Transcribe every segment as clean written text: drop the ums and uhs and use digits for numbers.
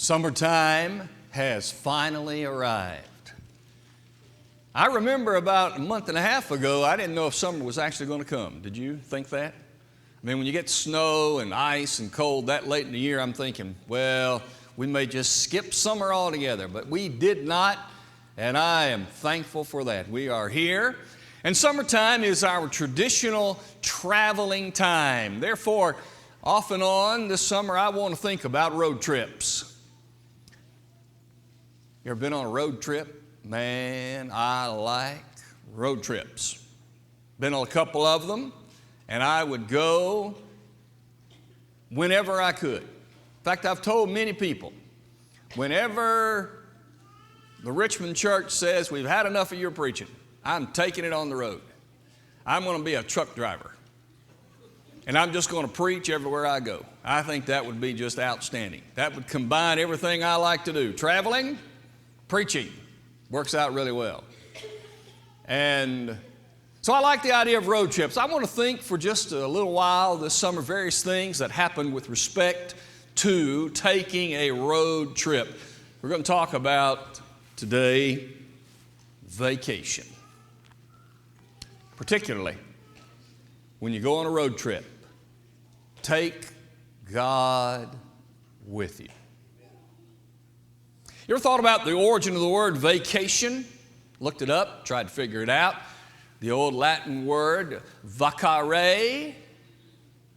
Summertime has finally arrived. I remember about a month and a half ago, I didn't know if summer was actually going to come. Did you think that? I mean, when you get snow and ice and cold that late in the year, I'm thinking, well, we may just skip summer altogether. But we did not, and I am thankful for that. We are here, and summertime is our traditional traveling time. Therefore, off and on this summer, I want to think about road trips. You ever been on a road trip? Man, I like road trips. Been on a couple of them, and I would go whenever I could. In fact, I've told many people, whenever the Richmond Church says, we've had enough of your preaching, I'm taking it on the road. I'm going to be a truck driver, and I'm just going to preach everywhere I go. I think that would be just outstanding. That would combine everything I like to do. Traveling, preaching works out really well. And so I like the idea of road trips. I want to think for just a little while this summer various things that happen with respect to taking a road trip. We're going to talk about today vacation. Particularly when you go on a road trip, take God with you. You ever thought about the origin of the word vacation? Looked it up, tried to figure it out. The old Latin word vacare,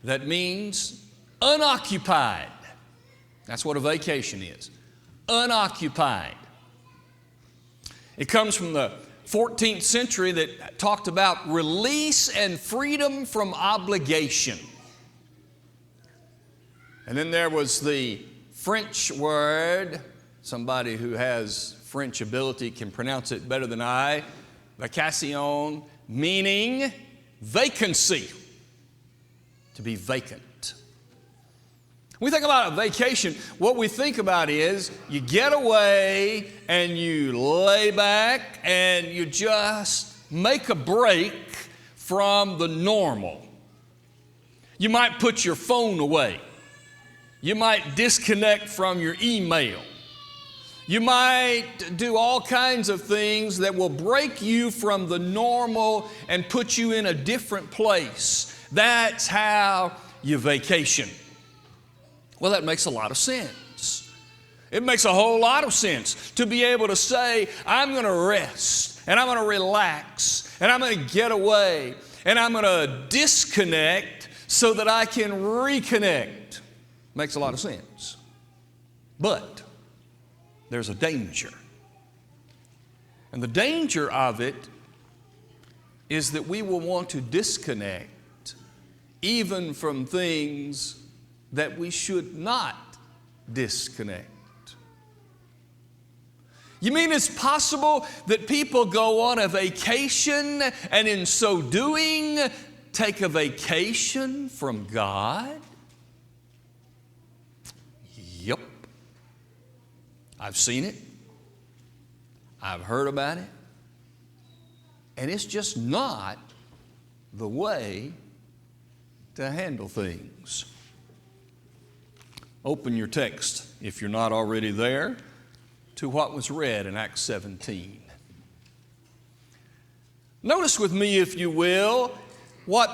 that means unoccupied. That's what a vacation is, unoccupied. It comes from the 14th century that talked about release and freedom from obligation. And then there was the French word, somebody who has French ability can pronounce it better than I, vacation, meaning vacancy, to be vacant. When we think about a vacation, what we think about is you get away and you lay back and you just make a break from the normal. You might put your phone away. You might disconnect from your email. You might do all kinds of things that will break you from the normal and put you in a different place. That's how you vacation. Well, that makes a lot of sense. It makes a whole lot of sense to be able to say, I'm going to rest, and I'm going to relax, and I'm going to get away, and I'm going to disconnect so that I can reconnect. Makes a lot of sense. But there's a danger. And the danger of it is that we will want to disconnect even from things that we should not disconnect. You mean it's possible that people go on a vacation and in so doing take a vacation from God? Yep. I've seen it. I've heard about it. And it's just not the way to handle things. Open your text, if you're not already there, to what was read in Acts 17. Notice with me, if you will, what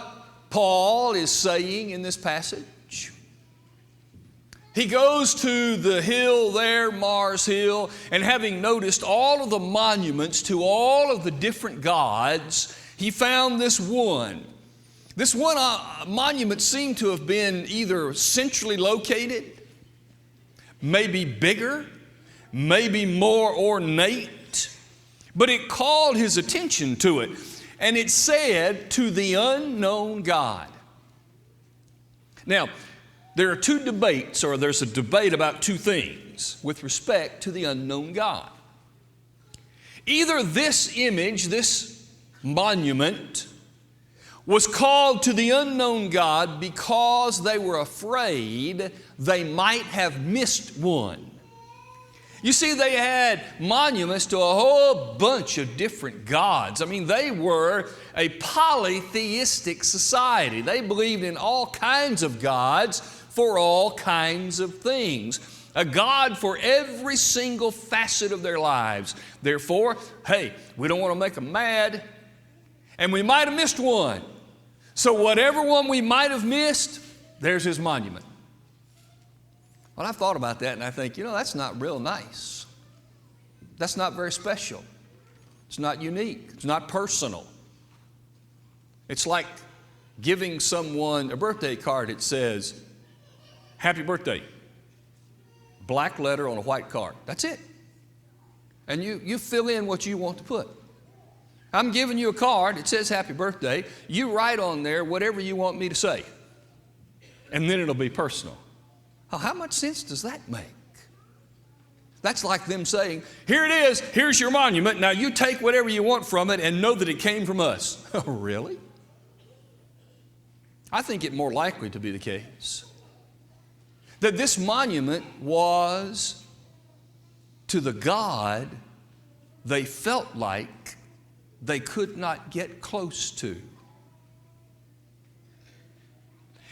Paul is saying in this passage. He goes to the hill there, Mars Hill, and having noticed all of the monuments to all of the different gods, he found this one. This one monument seemed to have been either centrally located, maybe bigger, maybe more ornate, but it called his attention to it. And it said, to the unknown God. Now, there are two debates, or there's a debate about two things with respect to the unknown God. Either this image, this monument, was called to the unknown God because they were afraid they might have missed one. You see, they had monuments to a whole bunch of different gods. I mean, they were a polytheistic society. They believed in all kinds of gods for all kinds of things. A God for every single facet of their lives. Therefore, hey, we don't want to make them mad, and we might have missed one. So whatever one we might have missed, there's His monument. Well, I've thought about that, and I think, that's not real nice. That's not very special. It's not unique. It's not personal. It's like giving someone a birthday card that says, "Happy birthday." Black letter on a white card. That's it. And you fill in what you want to put. I'm giving you a card. It says happy birthday. You write on there whatever you want me to say. And then it'll be personal. Oh, how much sense does that make? That's like them saying, "Here it is. Here's your monument. Now you take whatever you want from it and know that it came from us." Oh, really? I think it more likely to be the case that this monument was to the God they felt like they could not get close to.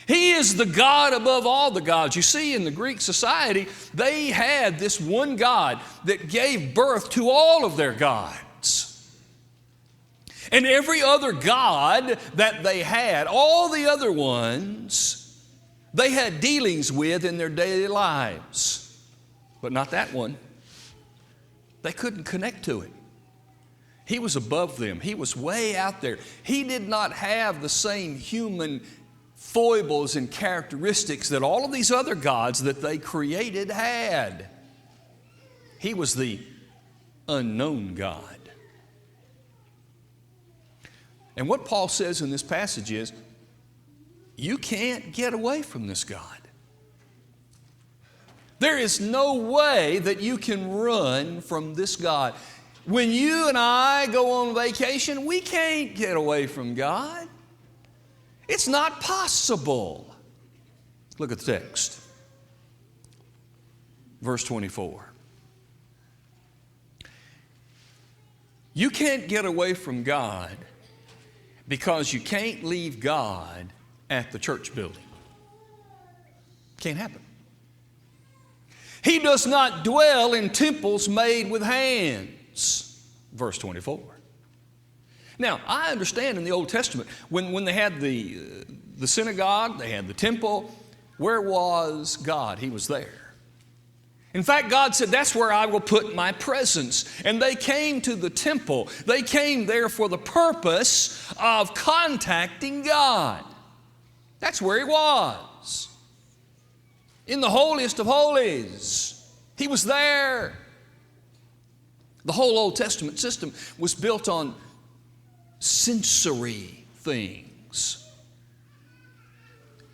He is the God above all the gods. You see, in the Greek society, they had this one God that gave birth to all of their gods. And every other god that they had, all the other ones, they had dealings with in their daily lives. But not that one. They couldn't connect to it. He was above them. He was way out there. He did not have the same human foibles and characteristics that all of these other gods that they created had. He was the unknown God. And what Paul says in this passage is, you can't get away from this God. There is no way that you can run from this God. When you and I go on vacation, we can't get away from God. It's not possible. Look at the text. Verse 24. You can't get away from God because you can't leave God at the church building. Can't happen. He does not dwell in temples made with hands. Verse 24. Now, I understand in the Old Testament, when they had the synagogue, they had the temple, where was God? He was there. In fact, God said, that's where I will put my presence. And they came to the temple. They came there for the purpose of contacting God. That's where He was. In the holiest of holies. He was there. The whole Old Testament system was built on sensory things.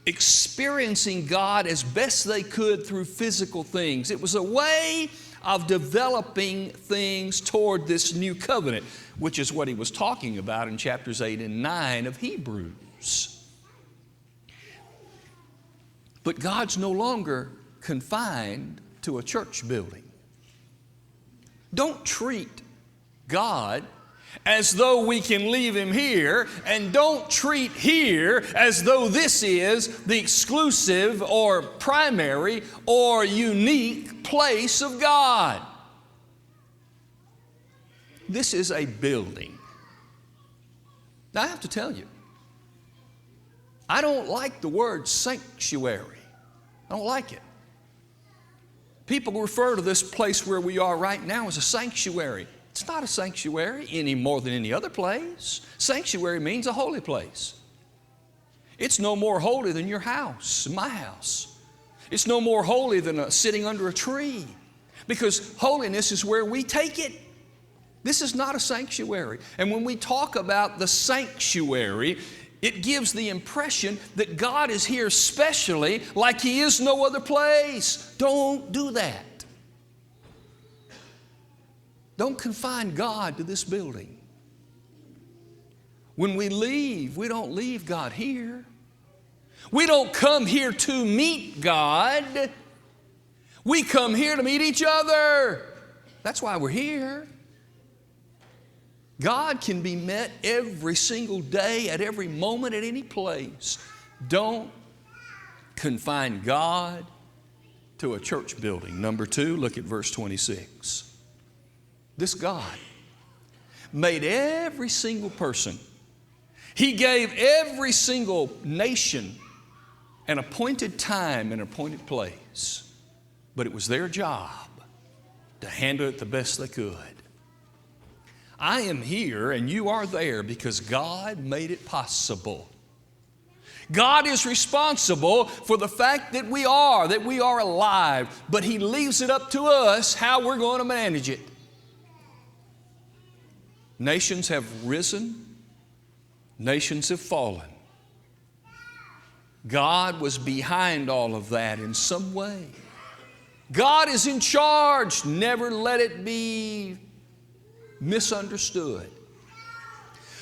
Experiencing God as best they could through physical things. It was a way of developing things toward this new covenant, which is what he was talking about in chapters 8 and 9 of Hebrews. But God's no longer confined to a church building. Don't treat God as though we can leave Him here, and don't treat here as though this is the exclusive or primary or unique place of God. This is a building. Now I have to tell you, I don't like the word sanctuary. I don't like it. People refer to this place where we are right now as a sanctuary. It's not a sanctuary any more than any other place. Sanctuary means a holy place. It's no more holy than your house, my house. It's no more holy than sitting under a tree, because holiness is where we take it. This is not a sanctuary. And when we talk about the sanctuary, it gives the impression that God is here specially like He is no other place. Don't do that. Don't confine God to this building. When we leave, we don't leave God here. We don't come here to meet God. We come here to meet each other. That's why we're here. God can be met every single day, at every moment, at any place. Don't confine God to a church building. Number two, look at verse 26. This God made every single person. He gave every single nation an appointed time and appointed place. But it was their job to handle it the best they could. I am here and you are there because God made it possible. God is responsible for the fact that we are alive, but He leaves it up to us how we're going to manage it. Nations have risen, nations have fallen. God was behind all of that in some way. God is in charge. Never let it be misunderstood.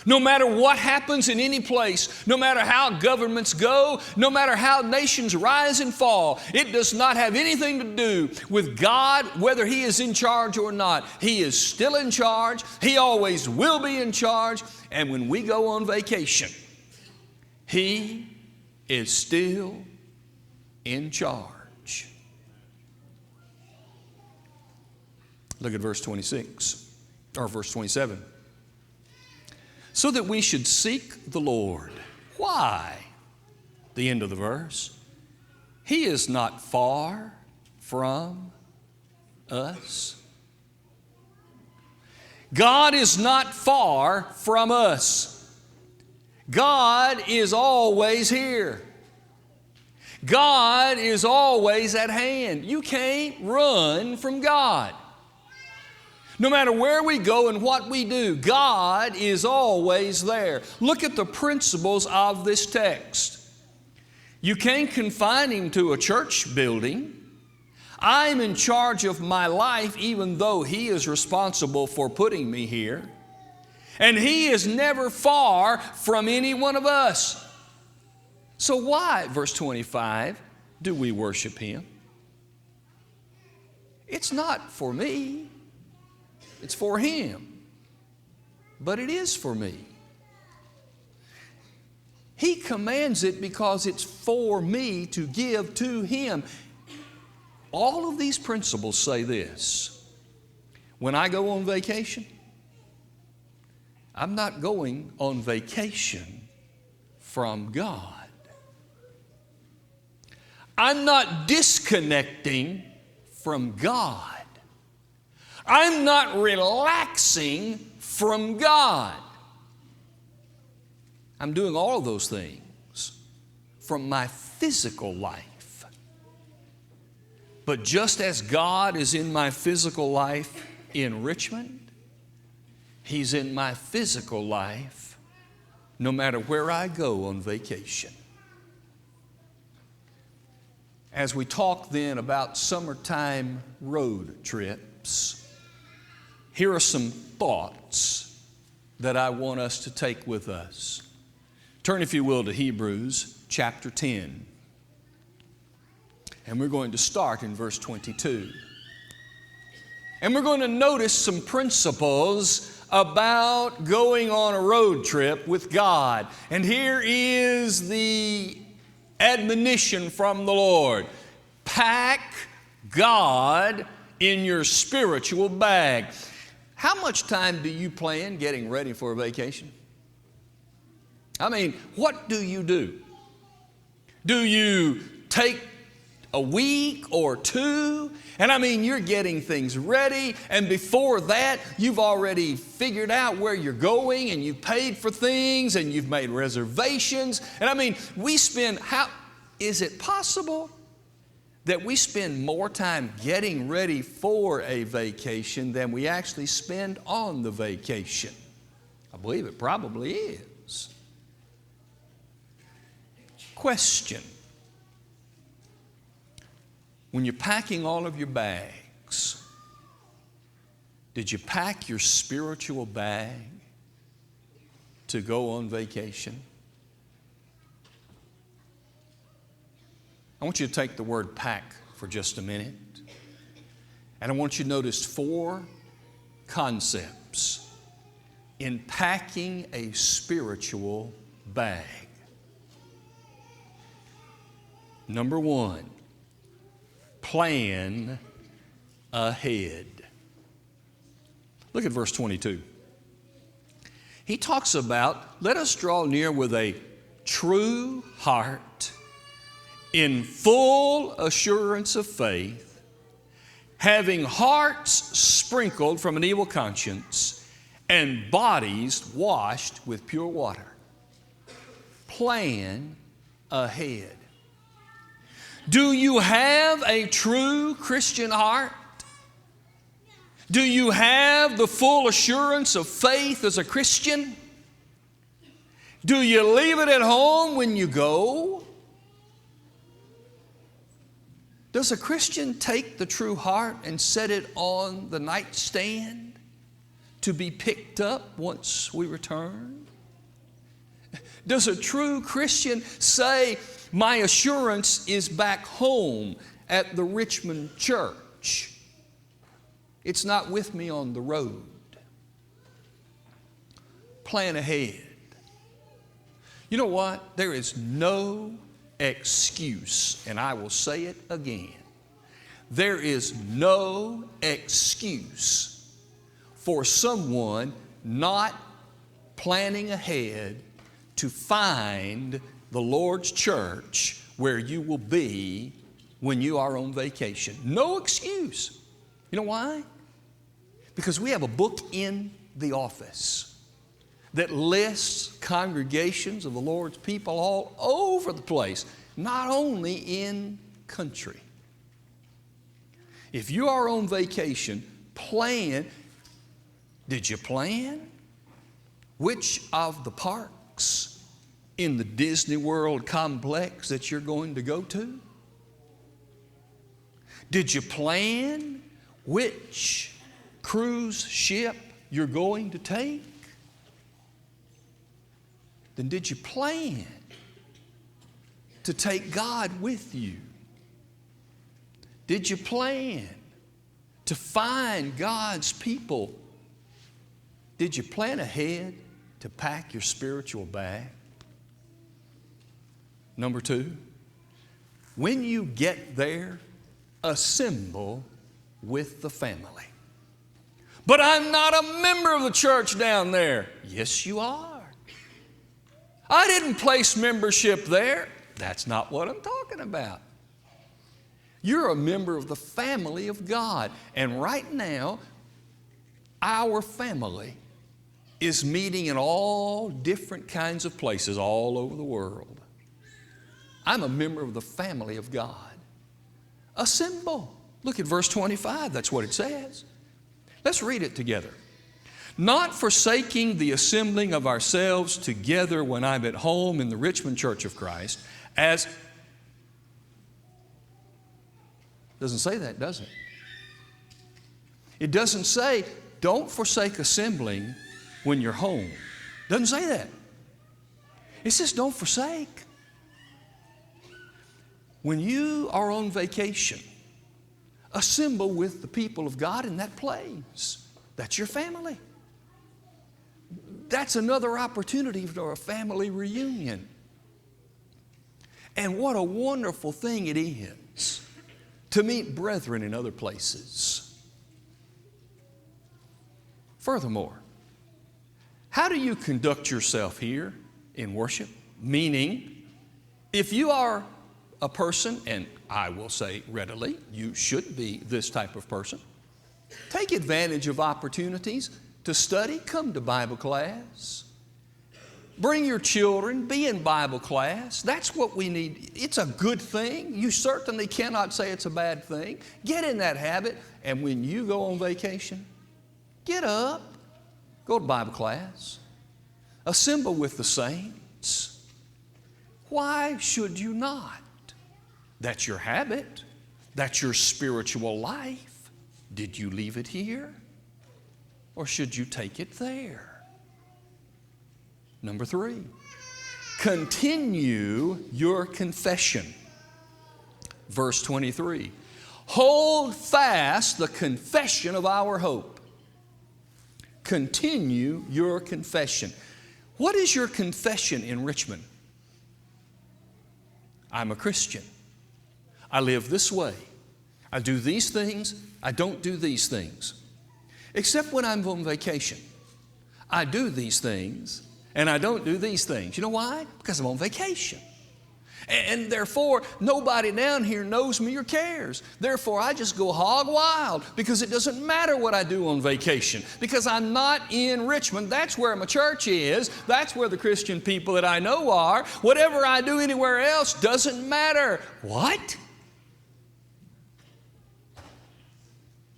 No matter what happens in any place, no matter how governments go, no matter how nations rise and fall, it does not have anything to do with God, whether He is in charge or not. He is still in charge. He always will be in charge. And when we go on vacation, He is still in charge. Look at verse 26, or verse 27. So that we should seek the Lord. Why? The end of the verse. He is not far from us. God is not far from us. God is always here. God is always at hand. You can't run from God. No matter where we go and what we do, God is always there. Look at the principles of this text. You can't confine Him to a church building. I'm in charge of my life even though He is responsible for putting me here. And He is never far from any one of us. So why, verse 25, do we worship Him? It's not for me. It's for Him, but it is for me. He commands it because it's for me to give to Him. All of these principles say this. When I go on vacation, I'm not going on vacation from God. I'm not disconnecting from God. I'm not relaxing from God. I'm doing all of those things from my physical life. But just as God is in my physical life in Richmond, He's in my physical life no matter where I go on vacation. As we talk then about summertime road trips, here are some thoughts that I want us to take with us. Turn, if you will, to Hebrews chapter 10. And we're going to start in verse 22. And we're going to notice some principles about going on a road trip with God. And here is the admonition from the Lord. Pack God in your spiritual bag. How much time do you plan getting ready for a vacation? I mean, what do you do? Do you take a week or two? And I mean, you're getting things ready, and before that, you've already figured out where you're going, and you've paid for things, and you've made reservations. And I mean, is it possible that we spend more time getting ready for a vacation than we actually spend on the vacation? I believe it probably is. Question. When you're packing all of your bags, did you pack your spiritual bag to go on vacation? I want you to take the word pack for just a minute. And I want you to notice 4 concepts in packing a spiritual bag. Number 1, plan ahead. Look at verse 22. He talks about, let us draw near with a true heart, in full assurance of faith, having hearts sprinkled from an evil conscience and bodies washed with pure water. Plan ahead. Do you have a true Christian heart? Do you have the full assurance of faith as a Christian? Do you leave it at home when you go? Does a Christian take the true heart and set it on the nightstand to be picked up once we return? Does a true Christian say, my assurance is back home at the Richmond Church? It's not with me on the road. Plan ahead. You know what? There is no excuse, and I will say it again. There is no excuse for someone not planning ahead to find the Lord's church where you will be when you are on vacation. No excuse. You know why? Because we have a book in the office that lists congregations of the Lord's people all over the place, not only in country. If you are on vacation, plan. Did you plan which of the parks in the Disney World complex that you're going to go to? Did you plan which cruise ship you're going to take? Then did you plan to take God with you? Did you plan to find God's people? Did you plan ahead to pack your spiritual bag? Number two, when you get there, assemble with the family. But I'm not a member of the church down there. Yes, you are. I didn't place membership there. That's not what I'm talking about. You're a member of the family of God. And right now, our family is meeting in all different kinds of places all over the world. I'm a member of the family of God. Assemble. Look at verse 25. That's what it says. Let's read it together. Not forsaking the assembling of ourselves together when I'm at home in the Richmond Church of Christ, as doesn't say that, does it? It doesn't say, don't forsake assembling when you're home. Doesn't say that. It says, don't forsake. When you are on vacation, assemble with the people of God in that place. That's your family. That's another opportunity for a family reunion. And what a wonderful thing it is to meet brethren in other places. Furthermore, how do you conduct yourself here in worship? Meaning, if you are a person, and I will say readily, you should be this type of person, take advantage of opportunities to study. Come to Bible class. Bring your children, be in Bible class. That's what we need. It's a good thing. You certainly cannot say it's a bad thing. Get in that habit, and when you go on vacation, get up, go to Bible class, assemble with the saints. Why should you not? That's your habit. That's your spiritual life. Did you leave it here? Or should you take it there? Number three, continue your confession. Verse 23, hold fast the confession of our hope. Continue your confession. What is your confession in Richmond? I'm a Christian. I live this way. I do these things, I don't do these things. Except when I'm on vacation. I do these things and I don't do these things. You know why? Because I'm on vacation. And therefore, nobody down here knows me or cares. Therefore, I just go hog wild because it doesn't matter what I do on vacation because I'm not in Richmond. That's where my church is. That's where the Christian people that I know are. Whatever I do anywhere else doesn't matter. What?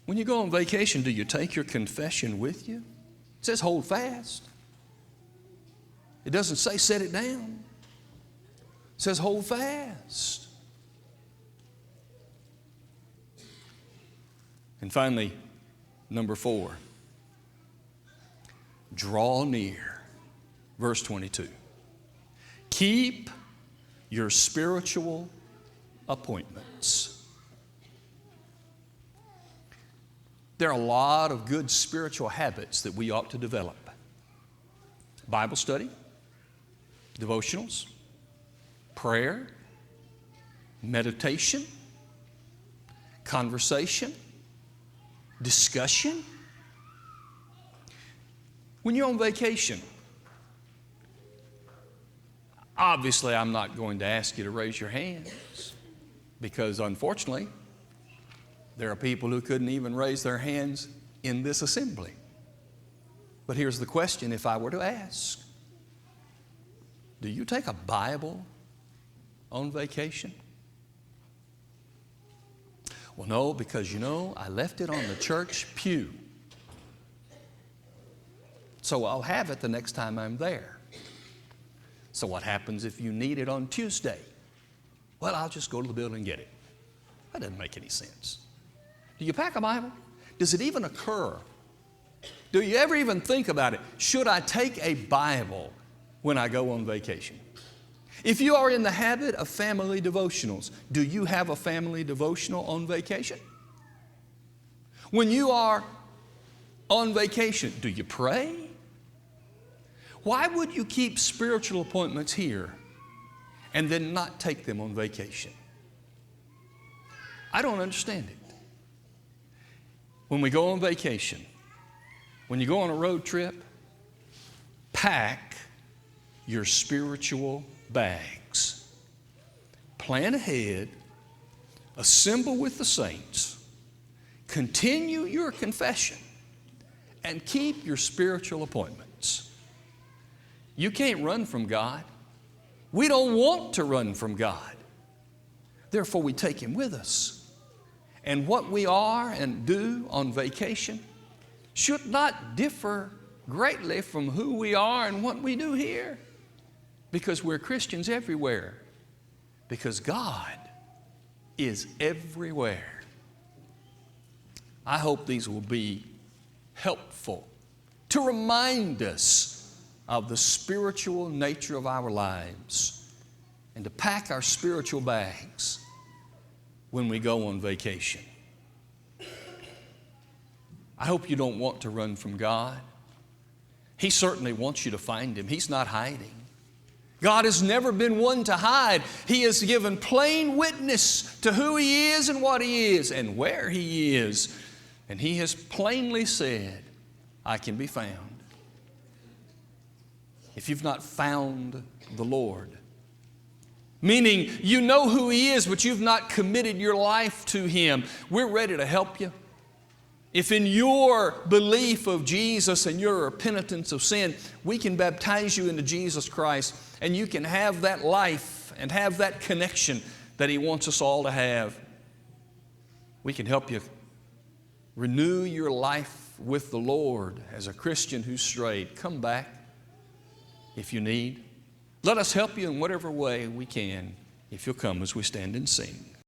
When you go on vacation, do you take your confession with you? It says hold fast. It doesn't say set it down. It says hold fast. And finally, number 4, draw near. Verse 22. Keep your spiritual appointments. There are a lot of good spiritual habits that we ought to develop. Bible study, devotionals, prayer, meditation, conversation, discussion. When you're on vacation, obviously I'm not going to ask you to raise your hands because unfortunately there are people who couldn't even raise their hands in this assembly. But here's the question if I were to ask. Do you take a Bible on vacation? Well, no, because you know, I left it on the church pew. So I'll have it the next time I'm there. So what happens if you need it on Tuesday? Well, I'll just go to the building and get it. That doesn't make any sense. Do you pack a Bible? Does it even occur? Do you ever even think about it? Should I take a Bible when I go on vacation? If you are in the habit of family devotionals, do you have a family devotional on vacation? When you are on vacation, do you pray? Why would you keep spiritual appointments here and then not take them on vacation? I don't understand it. When we go on vacation, when you go on a road trip, pack your spiritual bags. Plan ahead, assemble with the saints, continue your confession, and keep your spiritual appointments. You can't run from God. We don't want to run from God. Therefore, we take Him with us. And what we are and do on vacation should not differ greatly from who we are and what we do here. Because we're Christians everywhere. Because God is everywhere. I hope these will be helpful to remind us of the spiritual nature of our lives and to pack our spiritual bags when we go on vacation. I hope you don't want to run from God. He certainly wants you to find Him. He's not hiding. God has never been one to hide. He has given plain witness to who He is and what He is and where He is. And He has plainly said, I can be found. If you've not found the Lord, meaning you know who He is, but you've not committed your life to Him, we're ready to help you. If in your belief of Jesus and your repentance of sin, we can baptize you into Jesus Christ and you can have that life and have that connection that He wants us all to have. We can help you renew your life with the Lord as a Christian who's strayed. Come back if you need. Let us help you in whatever way we can if you'll come as we stand and sing.